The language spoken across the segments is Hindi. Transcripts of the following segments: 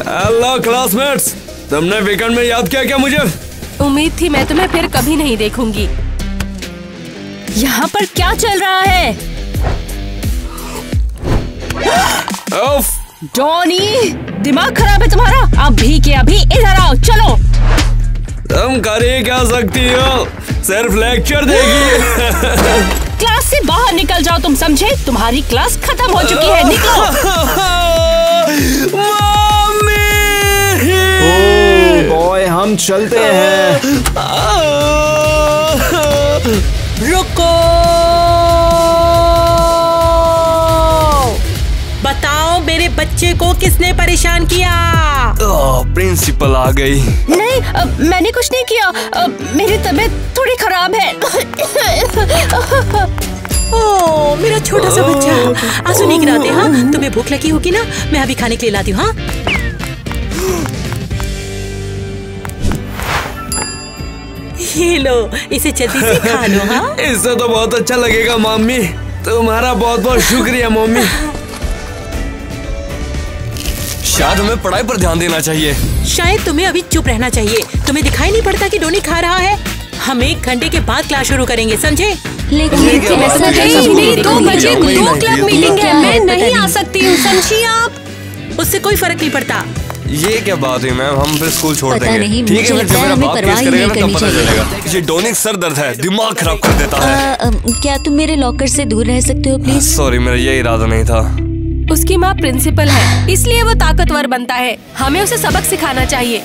हेलो क्लासमेट्स, तुमने वीकेंड में याद किया क्या मुझे? उम्मीद थी मैं तुम्हें फिर कभी नहीं देखूंगी। यहाँ पर क्या चल रहा है? डॉनी, दिमाग खराब है तुम्हारा? अभी के अभी इधर आओ, चलो। तुम कर ही क्या सकती हो, सिर्फ लेक्चर देगी। क्लास से बाहर निकल जाओ, तुम समझे? तुम्हारी क्लास खत्म हो चुकी है, निकलो। मम्मी! ओह बॉय, हम चलते हैं। रुको, बताओ मेरे बच्चे को किसने परेशान किया? प्रिंसिपल आ गई। नहीं, मैंने कुछ नहीं किया। मेरी तबीयत थोड़ी खराब है। ओह, मेरा छोटा सा बच्चा, आंसू नहीं गिराते। हाँ, तुम्हें भूख लगी होगी ना, मैं अभी खाने के लिए लाती हूँ। हाँ, ये लो, इसे जल्दी से खा लो। हाँ, इससे तो बहुत अच्छा लगेगा मम्मी। तुम्हारा बहुत बहुत शुक्रिया मम्मी। शायद हमें पढ़ाई पर ध्यान देना चाहिए। शायद तुम्हें अभी चुप रहना चाहिए। तुम्हें दिखाई नहीं पड़ता कि डोनी खा रहा है? हम 1 घंटे के बाद क्लास शुरू करेंगे, समझे? लेकिन ऐसा नहीं, 2 बजे 2 क्लब मीटिंग है, मैं नहीं आ सकती हूँ, समझिए आप। उससे कोई फर्क नहीं पड़ता। ये क्या बात हुई मैम, हम फिर स्कूल छोड़ देंगे। नहीं, ठीक है, जब मेरा बाप केस करेगा ना तब पता चाहिए। चलेगा। ये डोनी का सर दर्द है, दिमाग खराब कर देता है। क्या तुम मेरे लॉकर से दूर रह सकते हो प्लीज? सॉरी, मेरा ये इरादा नहीं था। उसकी माँ प्रिंसिपल है, इसलिए वो ताकतवर बनता है। हमें उसे सबक सिखाना चाहिए।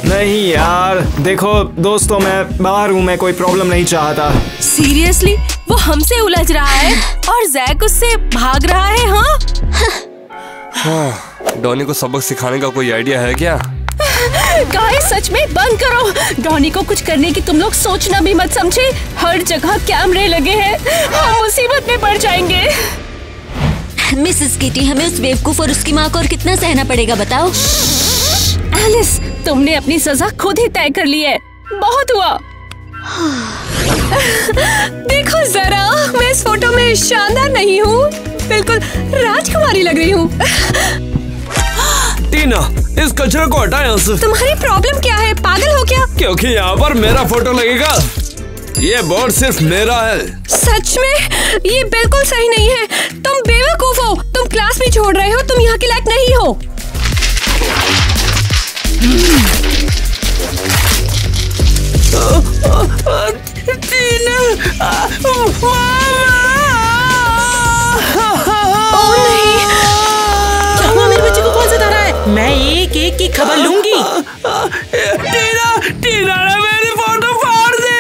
नहीं यार, देखो दोस्तों, मैं बाहर हूँ, मैं कोई प्रॉब्लम नहीं चाहता। सीरियसली, वो हमसे उलझ रहा है और जैक उससे भाग रहा है। हाँ, डॉनी को सबक सिखाने का कोई आइडिया है क्या? गाइस, सच में बंद करो। डॉनी को कुछ करने की तुम लोग सोचना भी मत, समझे? हर जगह कैमरे लगे हैं, हम मुसीबत में पड़ जाएंगे। मिसेस किटी, हमें उस बेवकूफ और उसकी माँ को और कितना सहना पड़ेगा बताओ? एलिस, तुमने अपनी सजा खुद ही तय कर ली है, बहुत हुआ। देखो जरा, मैं इस फोटो में शानदार नहीं हूँ? बिल्कुल राजकुमारी लग रही हूँ। टीना, इस कचरे को हटा यहाँ से। तुम्हारी प्रॉब्लम क्या है, पागल हो क्या? क्योंकि यहाँ पर मेरा फोटो लगेगा। ये बोर्ड सिर्फ मेरा है। सच में ये बिल्कुल सही नहीं है। तुम बेवकूफ हो, तुम क्लास भी छोड़ रहे हो, तुम यहाँ के लायक नहीं हो। टीना, ओह नहीं, क्या हुआ? मेरे बच्चे को कौन सा रहा है? मैं एक एक की खबर लूंगी। टीना ने मेरी फोटो फाड़ दी।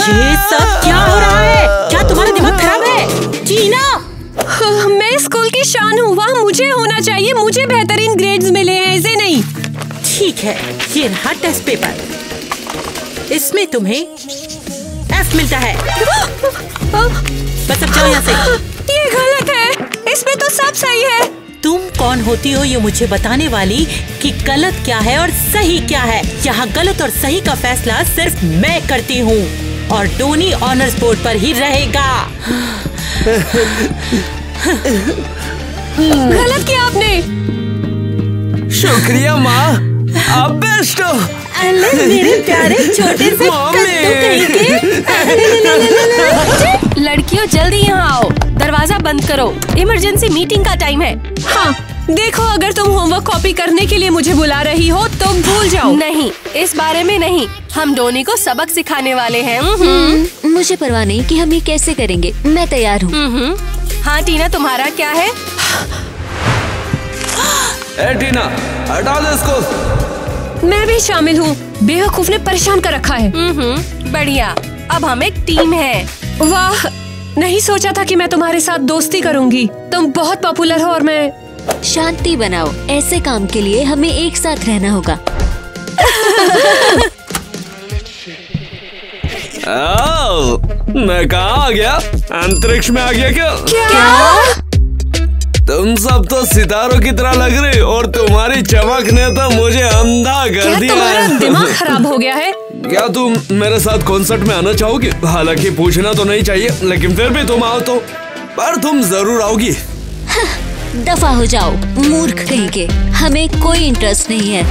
ये सब क्या हो रहा है? क्या तुम्हारा दिमाग खराब है? टीना, मैं स्कूल की शान हूँ, वहाँ मुझे होना चाहिए। मुझे बेहतरीन ग्रेड्स मिले हैं, इसे नहीं। ठीक है, ये रहा टेस्ट पेपर। इसमें तुम्हें F मिलता है। बस अब जाओ यहाँ से। ये गलत है, इसमें तो सब सही है। तुम कौन होती हो ये मुझे बताने वाली कि गलत क्या है और सही क्या है? यहाँ गलत और सही का फैसला सिर्फ मैं करती हूँ और डोनी ऑनर्स बोर्ड पर ही रहेगा। गलत किया आपने। शुक्रिया माँ, आप बेस्ट हो। मेरे प्यारे छोटे से कद्दू कहीं के। लड़कियों जल्दी यहाँ आओ, दरवाजा बंद करो, इमरजेंसी मीटिंग का टाइम है। हाँ, देखो, अगर तुम होमवर्क कॉपी करने के लिए मुझे बुला रही हो तो भूल जाओ। नहीं, इस बारे में नहीं, हम डोनी को सबक सिखाने वाले हैं। मुझे परवाह नहीं कि हम ये कैसे करेंगे, मैं तैयार हूँ। हाँ टीना, तुम्हारा क्या है? ए टीना, हटा दे इसको। मैं भी शामिल हूँ, बेवकूफ ने परेशान कर रखा है। बढ़िया, अब हम एक टीम है। वाह, नहीं सोचा था कि मैं तुम्हारे साथ दोस्ती करूंगी। तुम बहुत पॉपुलर हो और मैं। शांति बनाओ, ऐसे काम के लिए हमें एक साथ रहना होगा। मैं कहाँ आ गया? अंतरिक्ष में आ गया क्या? क्या? तुम सब तो सितारों की तरह लग रही और तुम्हारी चमक ने तो मुझे अंधा कर दिया। तुम्हारा दिमाग खराब हो गया है? क्या तुम मेरे साथ कॉन्सर्ट में आना चाहोगी? हालांकि पूछना तो नहीं चाहिए, लेकिन फिर भी तुम आओ तो, पर तुम जरूर आओगी। दफा हो जाओ मूर्ख कहीं के, हमें कोई इंटरेस्ट नहीं है।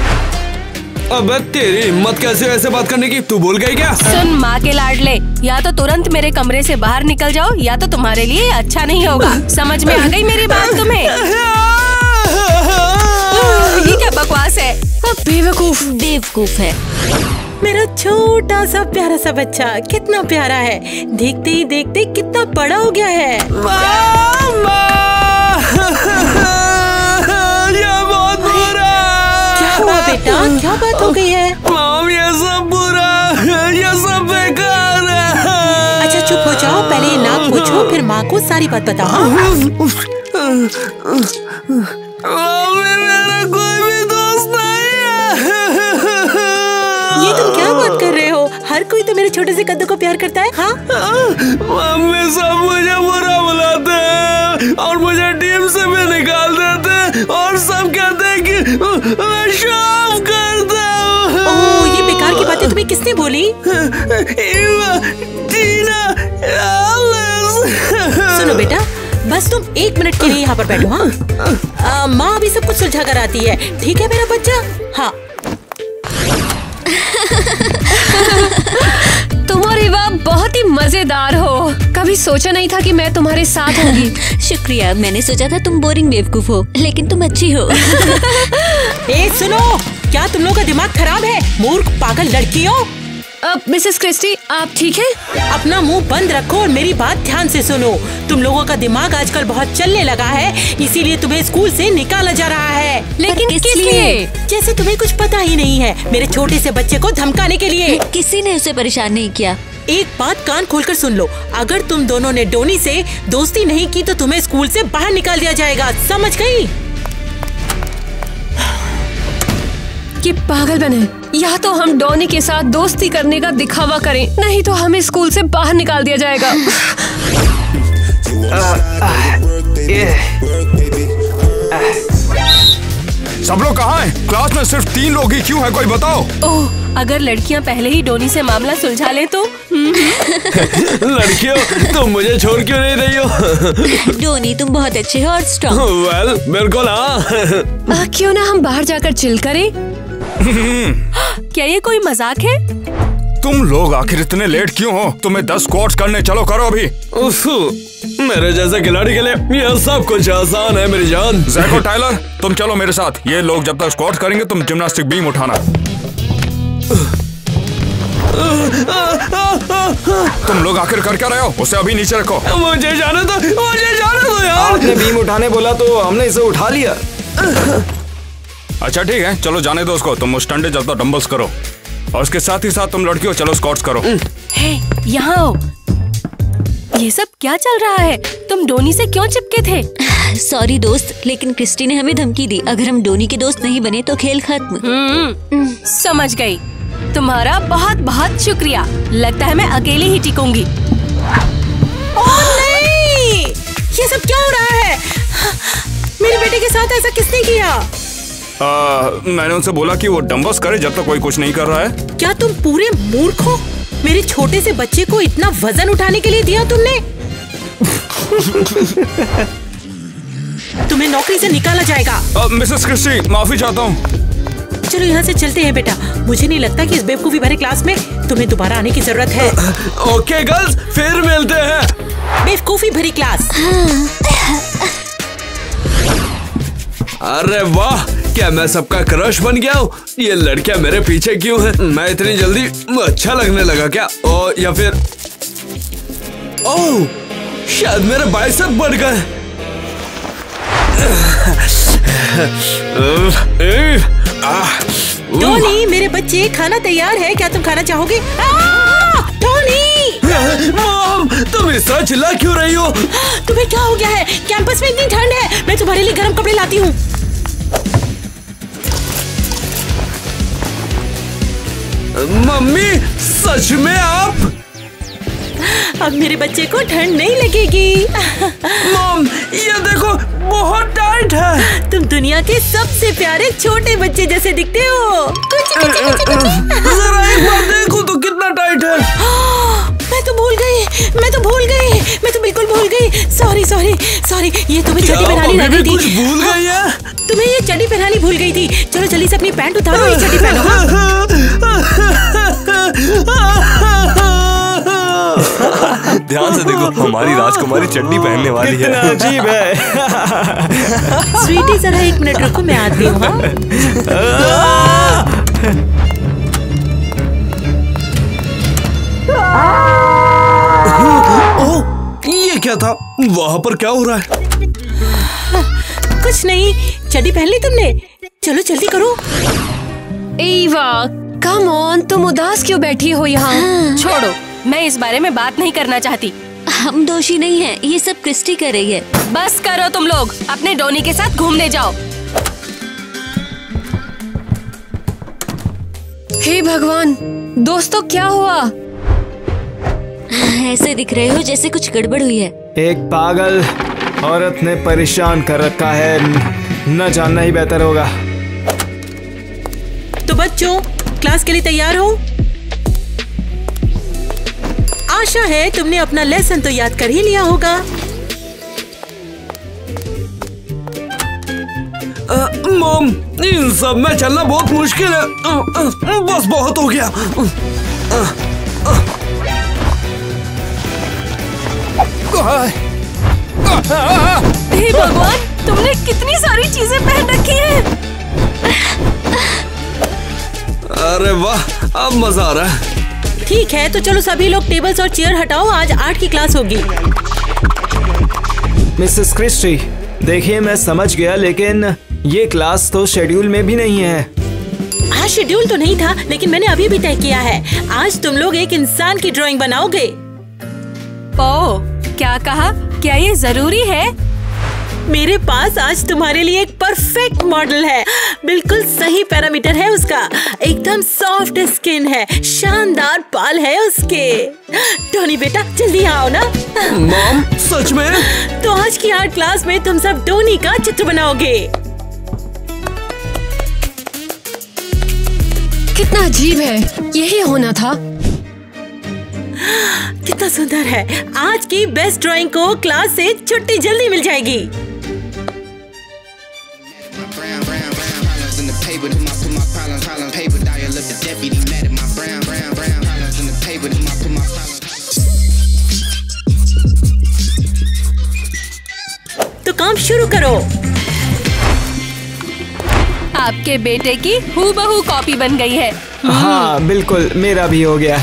अबे तेरी हिम्मत कैसे ऐसे बात करने की, तू भूल गई क्या? सुन माँ के लाडले, या तो तुरंत मेरे कमरे से बाहर निकल जाओ या तो तुम्हारे लिए अच्छा नहीं होगा। समझ में आ गई मेरी बात तुम्हें? ये क्या बकवास है? बेवकूफ है। मेरा छोटा सा प्यारा सा बच्चा कितना प्यारा है, देखते ही देखते कितना बड़ा हो गया है। ये बहुत बुरा। क्या हुआ बेटा, क्या बात हो गई है? मॉम ये सब बुरा, ये सब बेकार है। अच्छा चुप हो जाओ, पहले ये नाक पोछो फिर माँ को सारी बात बताओ। हाँ? मेरा कोई भी दोस्त नहीं है। ये तुम क्या बात कर रहे हो? हर कोई तो मेरे छोटे से कद्दू को प्यार करता है। हाँ? मम्मी सब मुझे बुरा बुलाते हैं और मुझे टीम से भी निकाल देते हैं और सब कहते हैं कि मैं शॉप करता हूँ। ओह, ये बेकार की बातें तुम्हें किसने बोली? टीना, सुनो बेटा, बस तुम 1 मिनट के लिए यहाँ पर बैठो। हाँ, माँ अभी सब कुछ सुलझा कर आती है, ठीक है मेरा बच्चा? हाँ। तुम और इवा बहुत ही मजेदार हो। कभी सोचा नहीं था कि मैं तुम्हारे साथ होंगी। शुक्रिया, मैंने सोचा था तुम बोरिंग बेवकूफ हो, लेकिन तुम अच्छी हो। ए सुनो, क्या तुम लोगों का दिमाग खराब है? मूर्ख पागल लड़कियों। मिसेस क्रिस्टी, आप ठीक हैं? अपना मुंह बंद रखो और मेरी बात ध्यान से सुनो। तुम लोगों का दिमाग आजकल बहुत चलने लगा है, इसीलिए तुम्हें स्कूल से निकाला जा रहा है। लेकिन किस लिए? जैसे तुम्हें कुछ पता ही नहीं है, मेरे छोटे से बच्चे को धमकाने के लिए। किसी ने उसे परेशान नहीं किया। एक बात कान खोलकर सुन लो, अगर तुम दोनों ने डोनी से दोस्ती नहीं की तो तुम्हें स्कूल से बाहर निकाल दिया जाएगा, समझ गई? ये पागल बने, या तो हम डॉनी के साथ दोस्ती करने का दिखावा करें, नहीं तो हमें स्कूल से बाहर निकाल दिया जाएगा। सब लोग कहाँ हैं? क्लास में सिर्फ 3 लोग ही क्यों है, कोई बताओ। ओह, अगर लड़कियां पहले ही डॉनी से मामला सुलझा लें तो। लड़कियों, तुम मुझे छोड़ क्यों नहीं रही हो? डोनी तुम बहुत अच्छे हो और स्ट्रॉन्ग। वेल, बिल्कुल हाँ। क्यों ना हम बाहर जाकर चिल करें? क्या ये कोई मजाक है? तुम लोग आखिर इतने लेट क्यों हो? तुम्हें 10 स्क्वाट्स करने, चलो करो अभी। मेरे जैसे खिलाड़ी के लिए यह सब कुछ आसान है मेरी जान। जैक और टाइलर, तुम चलो मेरे साथ। ये लोग जब तक स्क्वाट्स करेंगे तुम जिम्नास्टिक बीम उठाना। तुम लोग आखिर कर क्या रहे हो? उसे अभी नीचे रखो। मुझे जाने दो यार। आपने बीम उठाने बोला तो हमने इसे उठा लिया। अच्छा ठीक है, चलो जाने दो उसको। तुम उस डंडे जब तक डंबल्स करो और उसके साथ ही साथ तुम लड़कियों चलो स्क्वाट्स करो। हे, यहाँ आओ। ये सब क्या चल रहा है? तुम डोनी से क्यों चिपके थे? सॉरी दोस्त, लेकिन क्रिस्टी ने हमें धमकी दी, अगर हम डोनी के दोस्त नहीं बने तो खेल खत्म। समझ गई। तुम्हारा बहुत बहुत शुक्रिया। लगता है मैं अकेले ही टिकूंगी। ओह नहीं! ये सब क्या हो रहा है? मेरे बेटे के साथ ऐसा किसने किया? मैंने उनसे बोला कि वो डंबल्स करे जब तक कोई कुछ नहीं कर रहा है। क्या तुम पूरे मूर्ख हो? मेरे छोटे से बच्चे को इतना वजन उठाने के लिए दिया तुमने? तुम्हें नौकरी से निकाला जाएगा। मिसेस क्रिस्टी, माफी चाहता हूँ। चलो यहाँ से चलते हैं बेटा। मुझे नहीं लगता कि इस बेवकूफी भरे क्लास में तुम्हें दोबारा आने की जरूरत है। ओके गर्ल्स, फिर मिलते हैं। बेवकूफी भरी क्लास। अरे वाह, क्या मैं सबका क्रश बन गया हूँ? ये लड़कियां मेरे पीछे क्यों हैं? मैं इतनी जल्दी अच्छा लगने लगा क्या? या फिर ओह, शायद मेरे बाइसेप बढ़ गए। टोनी, मेरे बच्चे, खाना तैयार है, क्या तुम खाना चाहोगे? टोनी! मॉम, तुम इस तरह चिल्ला क्यों रही हो? तुम्हें क्या हो गया है? कैंपस में इतनी ठंड है, मैं तुम्हारे लिए गर्म कपड़े लाती हूँ। मम्मी, सच में आप? अब मेरे बच्चे को ठंड नहीं लगेगी। मॉम, ये देखो, बहुत टाइट है। तुम दुनिया के सबसे प्यारे छोटे बच्चे जैसे दिखते हो। जरा एक बार देखो तो कितना टाइट है। मैं तो भूल गई। सॉरी। ये तुम्हें चड्डी पहनानी रह गई थी। कुछ भूल गई है? तुम्हें ये चड्डी पहनानी भूल गई थी। चलो जल्दी से अपनी पैंट उतारो, ये चड्डी पहनो। ध्यान से देखो, हमारी राजकुमारी चड्डी पहनने वाली है। कितना अजीब है। स्वीटी जरा 1 मिनट रुको, मैं आती हूँ। ये क्या था? वहाँ पर क्या हो रहा है? कुछ नहीं, चड्डी पहन ली तुमने? चलो जल्दी करो। ईवा, कम ऑन, तुम उदास क्यों बैठी हो यहाँ? छोड़ो, मैं इस बारे में बात नहीं करना चाहती। हम दोषी नहीं हैं, ये सब क्रिस्टी कर रही है। बस करो तुम लोग, अपने डोनी के साथ घूमने जाओ। हे भगवान, दोस्तों क्या हुआ? ऐसे दिख रहे हो जैसे कुछ गड़बड़ हुई है। एक पागल औरत ने परेशान कर रखा है, न जानना ही बेहतर होगा। तो बच्चों, क्लास के लिए तैयार हो? आशा है तुमने अपना लेसन तो याद कर ही लिया होगा। मॉम, इन सब में चलना बहुत मुश्किल है। बस बहुत हो गया। हे भगवान, तुमने कितनी सारी चीजें पहन रखी हैं। अरे वाह, अब मजा आ रहा है। ठीक है, तो चलो सभी लोग टेबल्स और चेयर हटाओ, आज आर्ट की क्लास होगी। मिसेस क्रिस्टी, देखिए मैं समझ गया, लेकिन ये क्लास तो शेड्यूल में भी नहीं है। आज शेड्यूल तो नहीं था, लेकिन मैंने अभी भी तय किया है, आज तुम लोग एक इंसान की ड्राइंग बनाओगे। ओह, क्या कहा? क्या ये जरूरी है? मेरे पास आज तुम्हारे लिए एक परफेक्ट मॉडल है। बिल्कुल सही पैरामीटर है उसका, एकदम सॉफ्ट स्किन है, शानदार बाल है उसके। टोनी बेटा जल्दी आओ ना। मॉम, सच में? तो आज की आर्ट क्लास में तुम सब टोनी का चित्र बनाओगे। कितना अजीब है, यही होना था। कितना सुंदर है। आज की बेस्ट ड्राइंग को क्लास से छुट्टी जल्दी मिल जाएगी। तो काम शुरू करो। आपके बेटे की हूबहू कॉपी बन गई है। हाँ बिल्कुल, मेरा भी हो गया।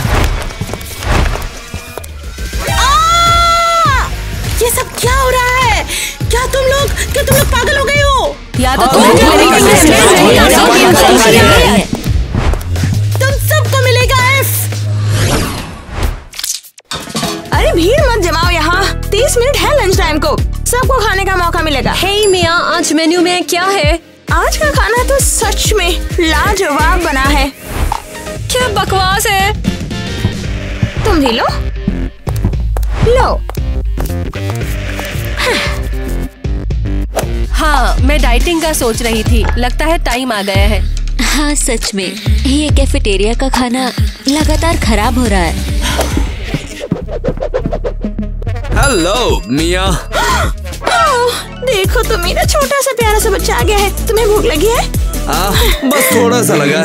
ये सब क्या हो रहा है? क्या तुम लोग पागल हो गए हो? या तो तुम सबको मिलेगा F। अरे भीड़ मत जमाओ यहाँ, 30 मिनट है लंच टाइम को, सबको खाने का मौका मिलेगा। हे मिया, आज मेन्यू में क्या है? आज का खाना तो सच में लाजवाब बना है। क्या बकवास है? तुम भी लो। हाँ, मैं डाइटिंग का सोच रही थी, लगता है टाइम आ गया है। हाँ सच में, ये कैफेटेरिया का खाना लगातार खराब हो रहा है। हेलो मिया। देखो तो मेरा छोटा सा प्यारा सा बच्चा आ गया है। तुम्हें भूख लगी है? बस थोड़ा सा लगा।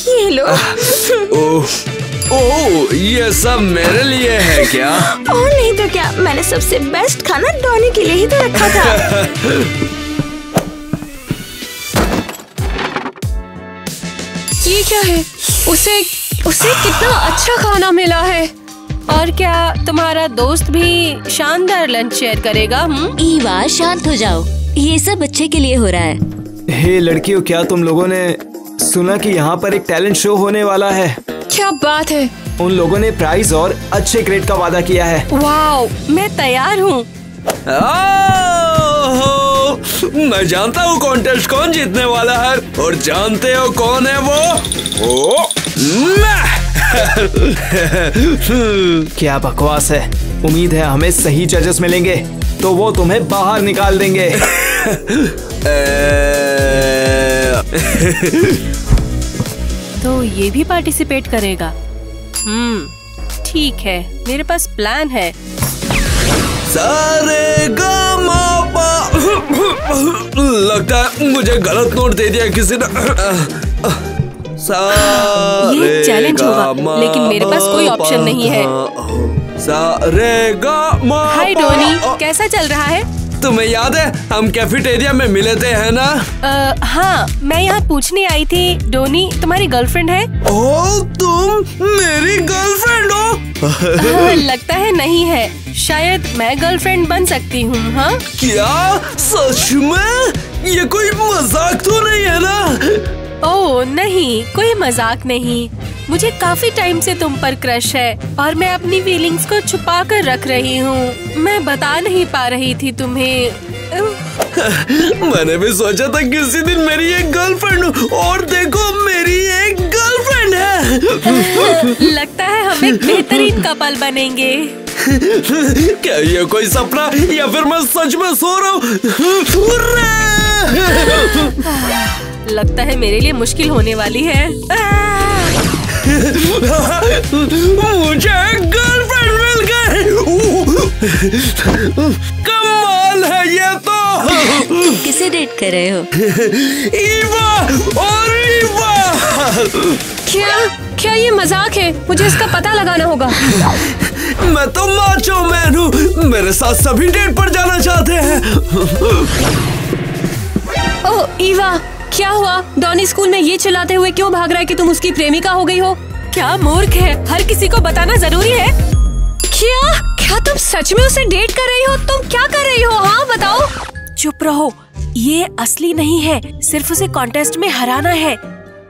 ये लो। ओह, ये सब मेरे लिए है क्या? और नहीं तो क्या, मैंने सबसे बेस्ट खाना डॉनी के लिए ही तो रखा था। ये क्या है? उसे कितना अच्छा खाना मिला है। और क्या तुम्हारा दोस्त भी शानदार लंच शेयर करेगा? ईवा शांत हो जाओ, ये सब बच्चे के लिए हो रहा है। हे लड़कियों, क्या तुम लोगों ने सुना कि यहाँ पर एक टैलेंट शो होने वाला है? क्या बात है? उन लोगों ने प्राइज और अच्छे ग्रेड का वादा किया है। वाओ, मैं तैयार हूँ। मैं जानता हूँ कॉन्टेस्ट कौन जीतने वाला है, और जानते हो कौन है वो? मैं। क्या बकवास है। उम्मीद है हमें सही जजेस मिलेंगे तो वो तुम्हें बाहर निकाल देंगे। तो ये भी पार्टिसिपेट करेगा? ठीक है, मेरे पास प्लान है। सारे गामा पा। लगता है मुझे गलत नोट दे दिया किसी ने। ये चैलेंज होगा, लेकिन मेरे पास कोई ऑप्शन नहीं है। सारे गामा। हाय डोनी, कैसा चल रहा है? तुम्हें याद है हम कैफेटेरिया में मिले थे, है ना? हाँ, मैं यहाँ पूछने आई थी, डोनी तुम्हारी गर्लफ्रेंड है? ओह, तुम मेरी गर्लफ्रेंड हो? लगता है नहीं है, शायद मैं गर्लफ्रेंड बन सकती हूँ। हाँ क्या सच में? ये कोई मजाक तो नहीं है ना? ओह नहीं, कोई मजाक नहीं। मुझे काफी टाइम से तुम पर क्रश है और मैं अपनी फीलिंग्स को छुपा कर रख रही हूँ। मैं बता नहीं पा रही थी तुम्हें। मैंने भी सोचा था किसी दिन मेरी एक गर्लफ्रेंड हो, और देखो मेरी एक गर्लफ्रेंड है। लगता है हम एक बेहतरीन कपल बनेंगे। क्या ये कोई सपना या फिर मैं सच में सो रहा हूँ? लगता है मेरे लिए मुश्किल होने वाली है। मुझे एक गर्लफ्रेंड मिल गई। कमाल है ये तो। तुम किसे डेट कर रहे हो? ईवा और ईवा। क्या ये मजाक है? मुझे इसका पता लगाना होगा। मैं तो माचो मैन हूँ, मेरे साथ सभी डेट पर जाना चाहते हैं। ओह ईवा, क्या हुआ? डॉनी स्कूल में ये चिल्लाते हुए क्यों भाग रहा है कि तुम उसकी प्रेमिका हो गई हो? क्या मूर्ख है, हर किसी को बताना जरूरी है? क्या तुम सच में उसे डेट कर रही हो? तुम क्या कर रही हो? हाँ बताओ। चुप रहो, ये असली नहीं है, सिर्फ उसे कॉन्टेस्ट में हराना है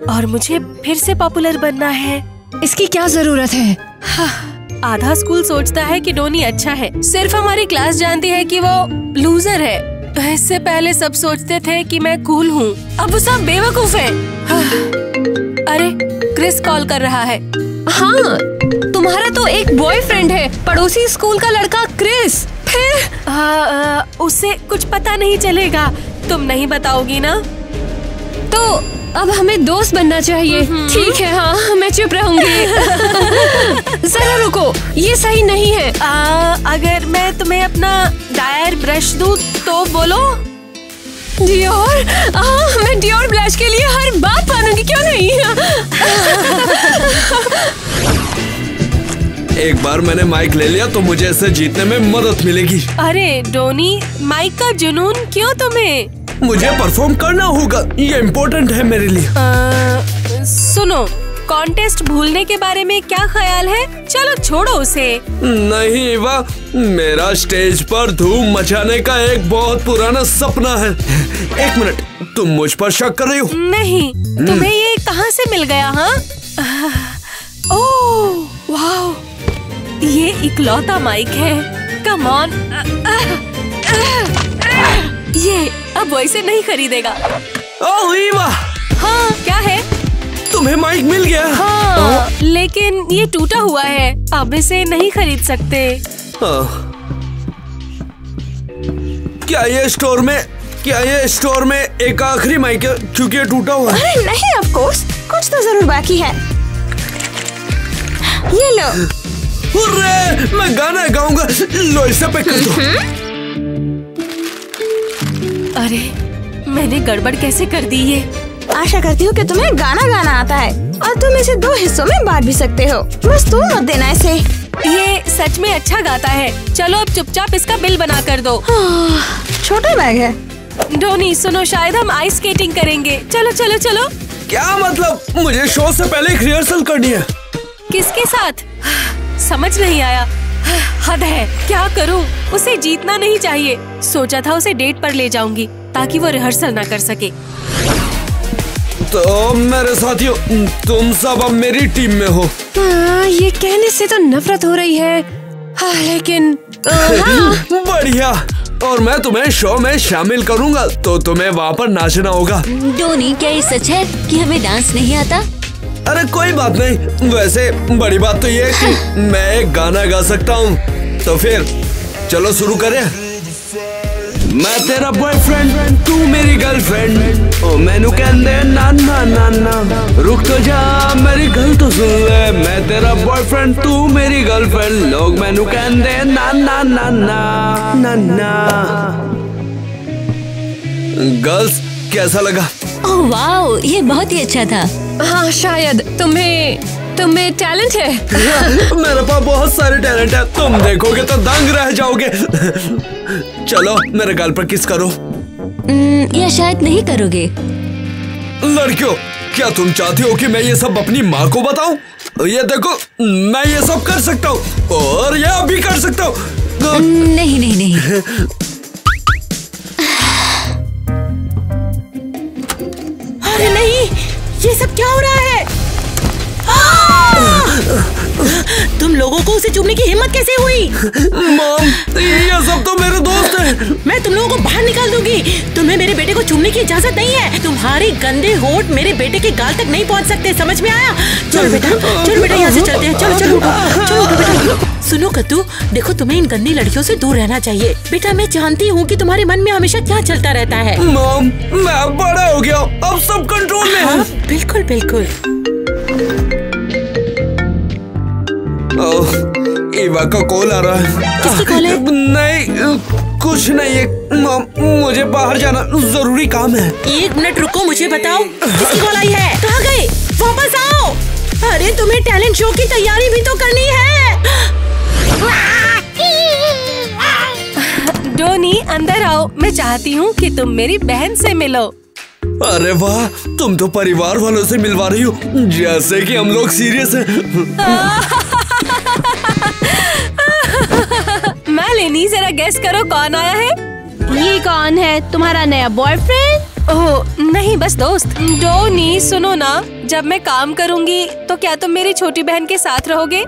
और मुझे फिर से पॉपुलर बनना है। इसकी क्या जरूरत है? आधा स्कूल सोचता है कि डोनी अच्छा है, सिर्फ हमारी क्लास जानती है कि वो लूजर है। इससे पहले सब सोचते थे कि मैं कूल हूँ, अब वो सब बेवकूफ है। अरे क्रिस कॉल कर रहा है। हाँ, तुम्हारा तो एक बॉयफ्रेंड है, पड़ोसी स्कूल का लड़का क्रिस। फिर उसे कुछ पता नहीं चलेगा। तुम नहीं बताओगी ना? तो अब हमें दोस्त बनना चाहिए। ठीक है, हाँ मैं चुप रहूंगी। जरा रुको, ये सही नहीं है। अगर मैं तुम्हें अपना डायर ब्रश दूं तो बोलो। डियोर, मैं डियोर ब्लश के लिए हर बात मानूंगी, क्यों नहीं? एक बार मैंने माइक ले लिया तो मुझे इससे जीतने में मदद मिलेगी। अरे डोनी, माइक का जुनून क्यों तुम्हें? मुझे परफॉर्म करना होगा, ये इम्पोर्टेंट है मेरे लिए। सुनो, कॉन्टेस्ट भूलने के बारे में क्या ख्याल है? चलो छोड़ो उसे। नहीं ईवा, मेरा स्टेज पर धूम मचाने का एक बहुत पुराना सपना है। एक मिनट, तुम मुझ पर शक कर रही हो? नहीं, तुम्हें ये कहाँ से मिल गया? हाँ, ओह वाह, ये इकलौता माइक है। कम ऑन, ये अब वो इसे नहीं खरीदेगा। ओह ईवा। हाँ क्या है? तुम्हें माइक मिल गया? हाँ, लेकिन ये टूटा हुआ है, अब इसे नहीं खरीद सकते। क्या ये स्टोर में एक आखिरी माइक है क्योंकि ये टूटा हुआ है? अरे नहीं, ऑफ कोर्स कुछ तो जरूर बाकी है। ये लो। हुर्रे, मैं गाना गाऊंगा, लो इसे पैक कर दो। अरे मैंने गड़बड़ कैसे कर दी ये? आशा करती हूँ कि तुम्हें गाना गाना आता है और तुम इसे 2 हिस्सों में बांट भी सकते हो। बस तुम मत देना इसे। ये सच में अच्छा गाता है। चलो अब चुपचाप इसका बिल बना कर दो। छोटा बैग है। डोनी सुनो, शायद हम आइस स्केटिंग करेंगे। चलो चलो चलो। क्या मतलब? मुझे शो से पहले एक रिहर्सल करनी है। किसके साथ? समझ नहीं आया। हद है, क्या करूं? उसे जीतना नहीं चाहिए। सोचा था उसे डेट पर ले जाऊंगी ताकि वो रिहर्सल ना कर सके। तो मेरे साथियों, तुम सब अब मेरी टीम में हो। ये कहने से तो नफरत हो रही है, लेकिन बढ़िया। और मैं तुम्हें शो में शामिल करूंगा तो तुम्हें वहाँ पर नाचना होगा। डोनी, क्या ये सच है कि हमें डांस नहीं आता? अरे कोई बात नहीं, वैसे बड़ी बात तो ये है कि मैं एक गाना गा सकता हूँ। तो फिर चलो शुरू करें। मैं तेरा बॉयफ्रेंड तू मेरी गर्लफ्रेंड। ओ मैनू कहंदे ना ना ना ना, रुक तो जा मेरी गल तो सुन ले। मैं तेरा बॉयफ्रेंड तू मेरी गर्लफ्रेंड, लोग मैनू कहंदे ना ना ना ना ना ना। गर्ल्स कैसा लगा? ओह वाओ, ये बहुत ही अच्छा था। हाँ शायद तुम्हें टैलेंट है। मेरे पास बहुत सारे टैलेंट है, तुम देखोगे तो दंग रह जाओगे। चलो मेरे गाल पर किस करो। या शायद नहीं करोगे। लड़कियों, क्या तुम चाहती हो कि मैं ये सब अपनी माँ को बताऊं? ये देखो, मैं ये सब कर सकता हूँ और ये अभी कर सकता हूँ। नहीं नहीं नहीं। अरे नहीं, ये सब क्या हो रहा है? तुम लोगों को उसे चूमने की हिम्मत कैसे हुई? मॉम, ये सब तो मेरे दोस्त हैं। मैं तुम लोगों को बाहर निकाल दूंगी। तुम्हें मेरे बेटे को चूमने की इजाजत नहीं है। तुम्हारे गंदे होंठ मेरे बेटे के गाल तक नहीं पहुंच सकते, समझ में आया? चलो बेटा यहाँ से चलते हैं। चलो चलो चलो बेटा। सुनो कद्दू, देखो तुम्हें इन गंदी लड़कियों से दूर रहना चाहिए। बेटा मैं जानती हूँ कि तुम्हारे मन में हमेशा क्या चलता रहता है। मॉम, मैं बड़ा हो गया, अब सब कंट्रोल में है। बिल्कुल बिल्कुल। ईवा का कॉल आ रहा है। किसकी कॉल है? नहीं कुछ नहीं है मॉम, मुझे बाहर जाना जरूरी काम है। 1 मिनट रुको, मुझे बताओ किसकी कॉल आई है? कहाँ गए? वापस आओ। अरे तुम्हें टैलेंट शो की तैयारी भी तो करनी है। डोनी अंदर आओ, मैं चाहती हूँ कि तुम मेरी बहन से मिलो। अरे वाह, तुम तो परिवार वालों से मिलवा रही हो, जैसे कि हम लोग सीरियस हैं। मालिनी जरा गेस करो कौन आया है? ये कौन है? तुम्हारा नया बॉयफ्रेंड? ओह नहीं, बस दोस्त। डोनी सुनो ना, जब मैं काम करूँगी तो क्या तुम मेरी छोटी बहन के साथ रहोगे?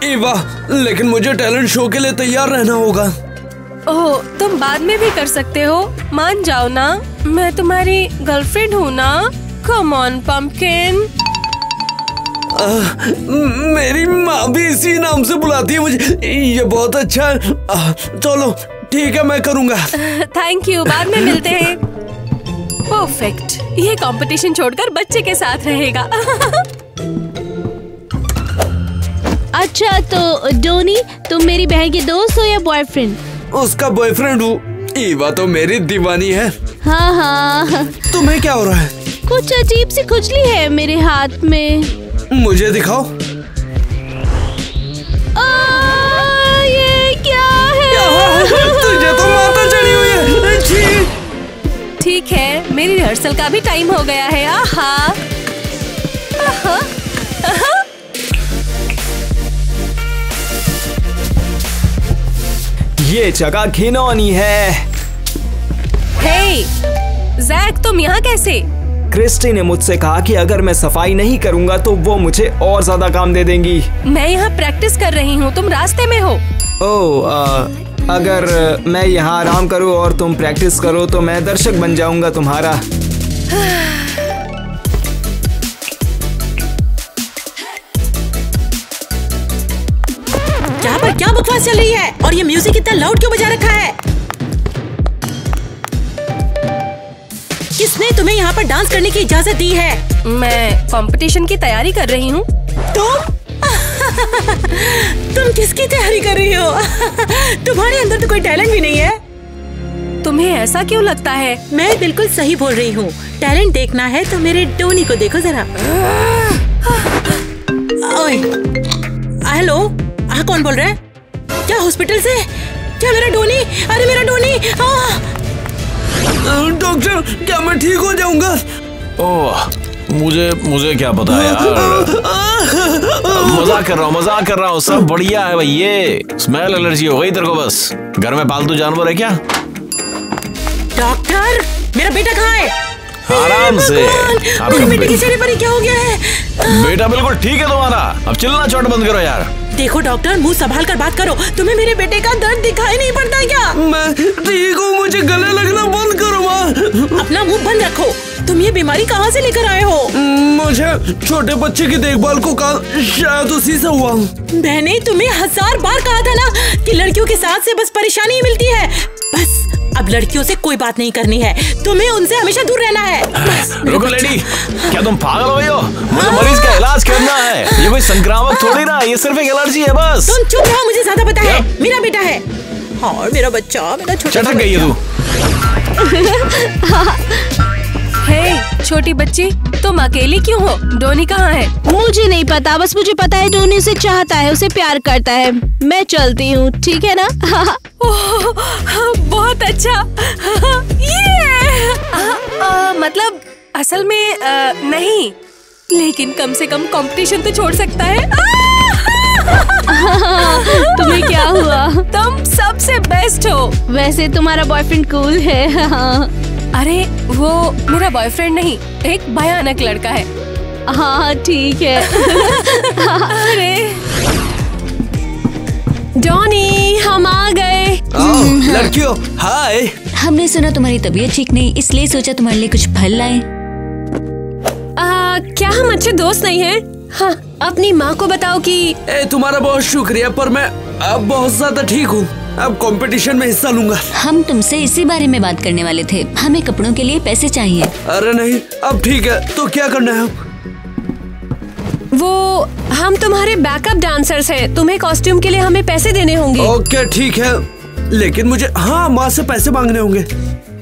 ईवा, लेकिन मुझे टैलेंट शो के लिए तैयार रहना होगा। ओह, तुम बाद में भी कर सकते हो, मान जाओ ना, मैं तुम्हारी गर्लफ्रेंड हूँ ना। Come on pumpkin. मेरी माँ भी इसी नाम से बुलाती है मुझे, ये बहुत अच्छा है। चलो ठीक है, मैं करूँगा। थैंक यू, बाद में मिलते हैं। परफेक्ट, ये कंपटीशन छोड़कर बच्चे के साथ रहेगा। अच्छा तो डोनी, तुम मेरी बहन के दोस्त हो या बॉयफ्रेंड? उसका बॉयफ्रेंड हूँ। ईवा तो मेरी दीवानी है। हाँ हाँ। तुम्हें क्या हो रहा है? कुछ अजीब सी खुजली है मेरे हाथ में। मुझे दिखाओ। ये क्या है? तुझे तो माता चढ़ी हुई है। ठीक है, मेरी रिहर्सल का भी टाइम हो गया है। आहा आहा आहा। ये जगह घिनौनी है। हे, जैक तुम यहाँ कैसे? क्रिस्टी ने मुझसे कहा कि अगर मैं सफाई नहीं करूंगा तो वो मुझे और ज्यादा काम दे देंगी। मैं यहाँ प्रैक्टिस कर रही हूँ, तुम रास्ते में हो। ओह, अगर मैं यहाँ आराम करूँ और तुम प्रैक्टिस करो तो मैं दर्शक बन जाऊंगा तुम्हारा। यहाँ पर क्या बकवास चल रही है? और ये म्यूजिक इतना लाउड क्यों बजा रखा है? किसने तुम्हें यहाँ पर डांस करने की इजाजत दी है? मैं कंपटीशन की तैयारी कर रही हूँ। तुम किसकी तैयारी कर रही हो? तुम्हारे अंदर तो कोई टैलेंट भी नहीं है। तुम्हें ऐसा क्यों लगता है? मैं बिल्कुल सही बोल रही हूँ। टैलेंट देखना है तो मेरे डोनी को देखो जरा। ओए, हेलो, कौन बोल रहा है? क्या हॉस्पिटल से? क्या मेरा डोनी? अरे मेरा डोनी! डॉक्टर, क्या मैं ठीक हो जाऊंगा? ओह, मुझे क्या पता यार। मजाक कर रहा हूँ, सब बढ़िया है भाई। ये स्मेल एलर्जी हो गई तेरे को बस। घर में पालतू जानवर है क्या? डॉक्टर, मेरा बेटा कहाँ है? आराम से। मेरे बेटे के चेहरे पर क्या हो गया है? बेटा बिल्कुल ठीक है तुम्हारा। अब चिल्लना चोट बंद करो यार। देखो डॉक्टर, मुंह संभाल कर बात करो। तुम्हें मेरे बेटे का दर्द दिखाई नहीं पड़ता क्या? मैं ठीक हूँ, मुझे गले लगना बंद करो माँ। अपना मुंह बंद रखो। तुम ये बीमारी कहाँ से लेकर आए हो? मुझे छोटे बच्चे की देखभाल को कहा, शायद उसी से हुआ। मैंने तुम्हें 1000 बार कहा था ना कि लड़कियों के साथ से बस परेशानी ही मिलती है। बस अब लड़कियों से कोई बात नहीं करनी है, तुम्हें उनसे हमेशा दूर रहना है। रुको लेडी, क्या तुम पागल हो गई हो? मुझे मरीज का इलाज करना है। ये कोई संक्रामक थोड़ी ना, ये सिर्फ एक एलर्जी है बस। तुम चुप रहो, मुझे ज्यादा पता है। मेरा बेटा है और मेरा बच्चा, मेरा छोटा। चटक गई है तू। हे छोटी बच्ची, तुम अकेली क्यों हो? डोनी कहाँ है? मुझे नहीं पता, बस मुझे पता है डोनी उसे चाहता है, उसे प्यार करता है। मैं चलती हूँ, ठीक है ना? बहुत अच्छा। मतलब असल में नहीं, लेकिन कम से कम कंपटीशन तो छोड़ सकता है। तुम्हें क्या हुआ? तुम सबसे बेस्ट हो। वैसे तुम्हारा बॉयफ्रेंड कूल है। अरे वो मेरा बॉयफ्रेंड नहीं, एक भयानक लड़का है। हाँ ठीक है। अरे डॉनी, हम आ गए। लड़कियों हाय। हमने सुना तुम्हारी तबीयत ठीक नहीं, इसलिए सोचा तुम्हारे लिए कुछ फल लाएं। क्या हम अच्छे दोस्त नहीं हैं? हाँ, अपनी माँ को बताओ कि तुम्हारा बहुत शुक्रिया, पर मैं अब बहुत ज्यादा ठीक हूँ। अब कंपटीशन में हिस्सा लूंगा। हम तुमसे इसी बारे में बात करने वाले थे। हमें कपड़ों के लिए पैसे चाहिए। अरे नहीं, अब ठीक है। तो क्या करना है? वो हम तुम्हारे बैकअप डांसर्स हैं। तुम्हें कॉस्ट्यूम के लिए हमें पैसे देने होंगे। ओके ठीक है, लेकिन मुझे माँ से पैसे मांगने होंगे।